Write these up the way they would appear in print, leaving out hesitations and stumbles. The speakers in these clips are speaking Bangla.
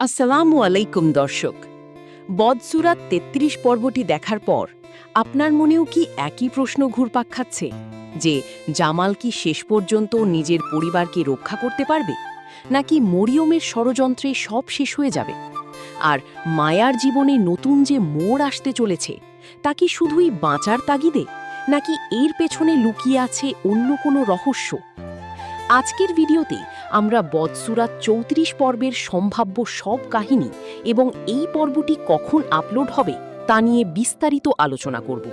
আসসালামু আলাইকুম দর্শক। বদসুরাত ৩৩ পর্বটি দেখার পর আপনার মনেও কি একই প্রশ্ন ঘুরপাক খাচ্ছে যে জামাল কি শেষ পর্যন্ত নিজের পরিবারকে রক্ষা করতে পারবে, নাকি মরিয়মের ষড়যন্ত্রে সব শেষ হয়ে যাবে? আর মায়ার জীবনে নতুন যে মোড় আসতে চলেছে তা কি শুধুই বাঁচার তাগিদে, নাকি এর পেছনে লুকিয়ে আছে অন্য কোনো রহস্য? আজকের ভিডিওতে আমরা বদসুরাত ৩৪ পর্বের সম্ভাব্য সব কাহিনী এবং এই পর্বটি কখন আপলোড হবে তা নিয়ে বিস্তারিত আলোচনা করব।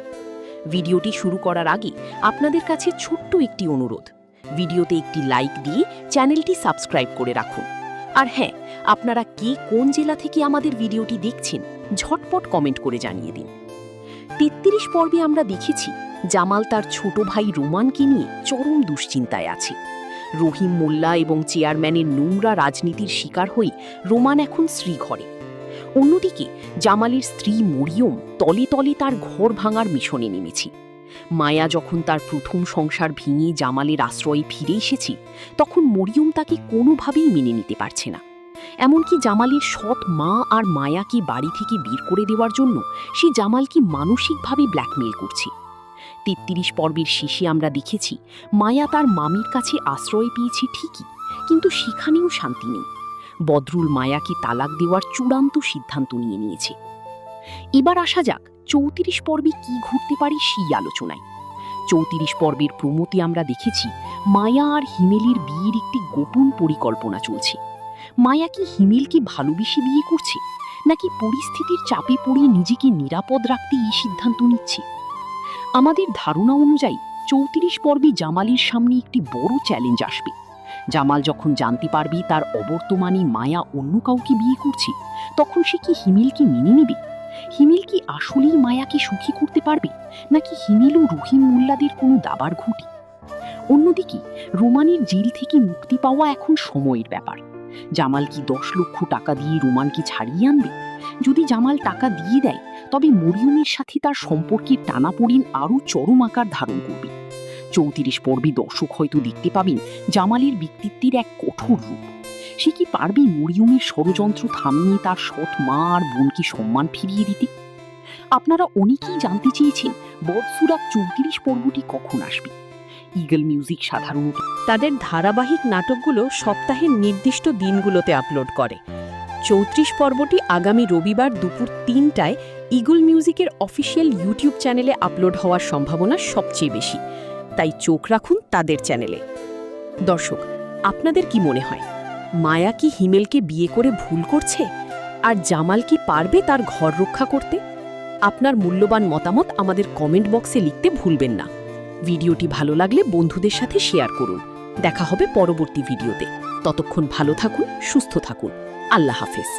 ভিডিওটি শুরু করার আগে আপনাদের কাছে ছোট্ট একটি অনুরোধ, ভিডিওতে একটি লাইক দিয়ে চ্যানেলটি সাবস্ক্রাইব করে রাখুন। আর হ্যাঁ, আপনারা কে কোন জেলা থেকে আমাদের ভিডিওটি দেখছেন ঝটপট কমেন্ট করে জানিয়ে দিন। ৩৩ পর্বে আমরা দেখেছি জামাল তার ছোট ভাই রোমানকে নিয়ে চরম দুশ্চিন্তায় আছে। রহিম মোল্লা এবং চেয়ারম্যানের নোংরা রাজনীতির শিকার হয়ে রোমান এখন শ্রীঘরে। অন্যদিকে জামালের স্ত্রী মরিয়ম তলে তলে তার ঘর ভাঙার মিশনে নেমেছে। মায়া যখন তার প্রথম সংসার ভেঙে জামালের আশ্রয়ে ফিরে এসেছে, তখন মরিয়ম তাকে কোনোভাবেই মেনে নিতে পারছে না। এমনকি জামালের সৎ মা আর মায়াকে বাড়ি থেকে বের করে দেওয়ার জন্য সে জামালকে মানসিকভাবে ব্ল্যাকমেল করছে। ৩৩ পর্বের শেষে আমরা দেখেছি মায়া তার মামির কাছে আশ্রয় পেয়েছে ঠিকই, কিন্তু সেখানেও শান্তি নেই। বদরুল মায়াকে তালাক দেওয়ার চূড়ান্ত সিদ্ধান্ত নিয়েছে। এবার আসা যাক ৩৪ পর্বে কি ঘটতে পারে সেই আলোচনায়। ৩৪ পর্বের প্রমোতে আমরা দেখেছি মায়া আর হিমেলের বিয়ের একটি গোপন পরিকল্পনা চলছে। মায়া কি হিমেলকে ভালোবেসে বিয়ে করছে, নাকি পরিস্থিতির চাপে পড়ে নিজেকে নিরাপদ রাখতে এই সিদ্ধান্ত নিচ্ছে? আমাদের ধারণা অনুযায়ী ৩৪ পর্বে জামালের সামনে একটি বড় চ্যালেঞ্জ আসবে। জামাল যখন জানতে পারবে তার অবর্তমানে মায়া অন্য কাউকে বিয়ে করছে, তখন সে কি হিমেলকে মেনে নেবে? হিমেল কি আসলেই মায়াকে সুখী করতে পারবে, নাকি হিমেল ও রহিম মোল্লাদের কোনো দাবার ঘটি? অন্যদিকে রোমানের জেল থেকে মুক্তি পাওয়া এখন সময়ের ব্যাপার। জামাল কি ১০ লক্ষ টাকা দিয়ে রোমানকে ছাড়িয়ে আনবে? যদি জামাল টাকা দিয়ে দেয়, তবে মরিয়মের সাথে তার সম্পর্কের টানাপোড়েন আরও চরম আকার ধারণ করবে। ৩৪ পর্বে দর্শক হয়তো দেখতে পাবেন জামালের ব্যক্তিত্বের এক কঠোর রূপ। সে কি পারবে মরিয়মের ষড়যন্ত্র থামিয়ে তার সৎ মা আর বোনকে সম্মান ফিরিয়ে দিতে? আপনারা অনেকেই জানতে চেয়েছেন বদসুরাত ৩৪ পর্বটি কখন আসবে। ইগল মিউজিক সাধারণত তাদের ধারাবাহিক নাটকগুলো সপ্তাহের নির্দিষ্ট দিনগুলোতে আপলোড করে। ৩৪ পর্বটি আগামী রবিবার দুপুর ৩টায় ইগল মিউজিকের অফিসিয়াল ইউটিউব চ্যানেলে আপলোড হওয়ার সম্ভাবনা সবচেয়ে বেশি, তাই চোখ রাখুন তাদের চ্যানেলে। দর্শক, আপনাদের কি মনে হয়, মায়া কি হিমেলকে বিয়ে করে ভুল করছে, আর জামাল কি পারবে তার ঘর রক্ষা করতে? আপনার মূল্যবান মতামত আমাদের কমেন্ট বক্সে লিখতে ভুলবেন না। ভিডিওটি ভালো লাগলে বন্ধুদের সাথে শেয়ার করুন। দেখা হবে পরবর্তী ভিডিওতে। ততক্ষণ ভালো থাকুন, সুস্থ থাকুন। আল্লাহ হাফেজ।